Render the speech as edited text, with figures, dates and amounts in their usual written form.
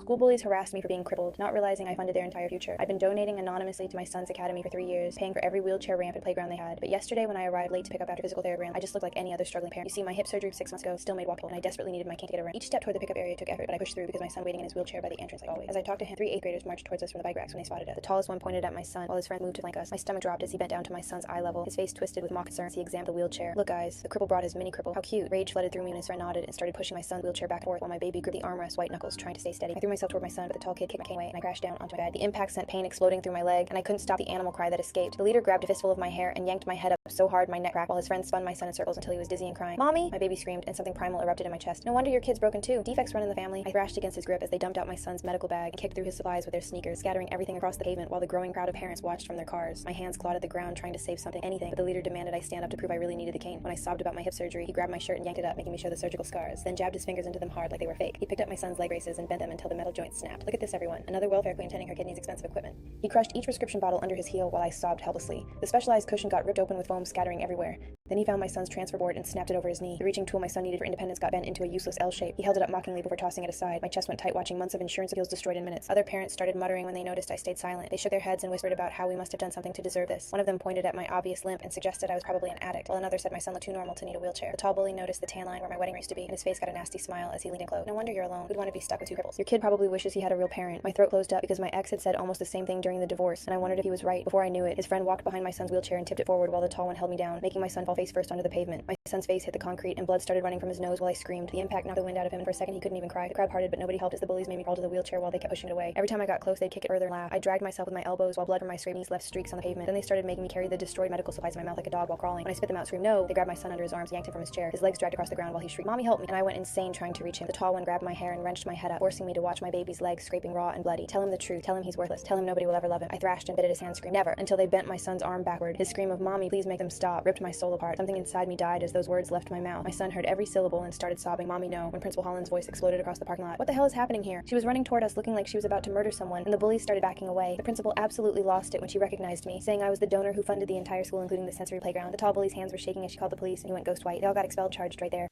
School bullies harassed me for being crippled, not realizing I funded their entire future. I'd been donating anonymously to my son's academy for 3 years, paying for every wheelchair ramp and playground they had. But yesterday when I arrived late to pick up after physical therapy, I just looked like any other struggling parent. You see, my hip surgery 6 months ago still made walkable, and I desperately needed my cane to get around. Each step toward the pickup area took effort, but I pushed through because my son waiting in his wheelchair by the entrance like always. As I talked to him, 3 8th graders marched towards us from the bike racks when they spotted us. The tallest one pointed at my son, while his friend moved to flank us. My stomach dropped as he bent down to my son's eye level, his face twisted with mock concern as he examined the wheelchair. Look, guys, the cripple brought his mini cripple. How cute. Rage flooded through me when his friend nodded and started pushing my son's wheelchair back and forth while my baby gripped the armrest, white knuckles, trying to stay steady. I threw myself toward my son, but the tall kid kicked my cane away, and I crashed down onto my bed. The impact sent pain exploding through my leg, and I couldn't stop the animal cry that escaped. The leader grabbed a fistful of my hair and yanked my head up so hard my neck cracked, while his friend spun my son in circles until he was dizzy and crying. "Mommy!" My baby screamed, and something primal erupted in my chest. "No wonder your kid's broken too. Defects run in the family." I thrashed against his grip as they dumped out my son's medical bag and kicked through his supplies with their sneakers, scattering everything across the pavement while the growing crowd of parents watched from their cars. My hands clawed at the ground trying to save something, anything, but the leader demanded I stand up to prove I really needed the cane. When I sobbed about my hip surgery, he grabbed my shirt and yanked it up, making me show the surgical scars, then jabbed his fingers into them hard like they were fake. He picked up my son's leg braces and bent them until the metal joints snapped. "Look at this, everyone. Another welfare queen tending her kid needs expensive equipment." He crushed each prescription bottle under his heel while I sobbed helplessly. The specialized cushion got ripped open with foam scattering everywhere. Then he found my son's transfer board and snapped it over his knee. The reaching tool my son needed for independence got bent into a useless L shape. He held it up mockingly before tossing it aside. My chest went tight watching months of insurance appeals destroyed in minutes. Other parents started muttering when they noticed I stayed silent. They shook their heads and whispered about how we must have done something to deserve this. One of them pointed at my obvious limp and suggested I was probably an addict, while another said my son looked too normal to need a wheelchair. The tall bully noticed the tan line where my wedding ring used to be, and his face got a nasty smile as he leaned in close. "No wonder you're alone. Who'd want to be stuck with 2 cripples? Your kid probably wishes he had a real parent." My throat closed up because my ex had said almost the same thing during the divorce, and I wondered if he was right. Before I knew it, his friend walked behind my son's wheelchair and tipped it forward while the tall one held me down, making my son fall face first onto the pavement. My son's face hit the concrete and blood started running from his nose while I screamed. The impact knocked the wind out of him, and for a second he couldn't even cry. The crowd parted, but nobody helped as the bullies made me crawl to the wheelchair while they kept pushing it away. Every time I got close, they'd kick it further and laugh. I dragged myself with my elbows while blood from my scraped knees left streaks on the pavement. Then they started making me carry the destroyed medical supplies in my mouth like a dog while crawling. When I spit them out, screamed no, they grabbed my son under his arms, yanked him from his chair. His legs dragged across the ground while he shrieked, "Mommy, help me!" And I went insane trying to reach him. The tall one grabbed my hair and wrenched my head up, forcing me to watch my baby's legs scraping raw and bloody. "Tell him the truth. Tell him he's worthless. Tell him nobody will ever love him." I thrashed and bit at his hand, screamed, "Never!" until they bent my son's arm backward. His scream of "Mommy, please make them stop" ripped my soul apart. Something inside me died as those words left my mouth. My son heard every syllable and started sobbing, "Mommy, no," when Principal Holland's voice exploded across the parking lot. "What the hell is happening here?" She was running toward us looking like she was about to murder someone, and the bullies started backing away. The principal absolutely lost it when she recognized me, saying I was the donor who funded the entire school, including the sensory playground. The tall bully's hands were shaking as she called the police, and he went ghost white. They all got expelled, charged right there.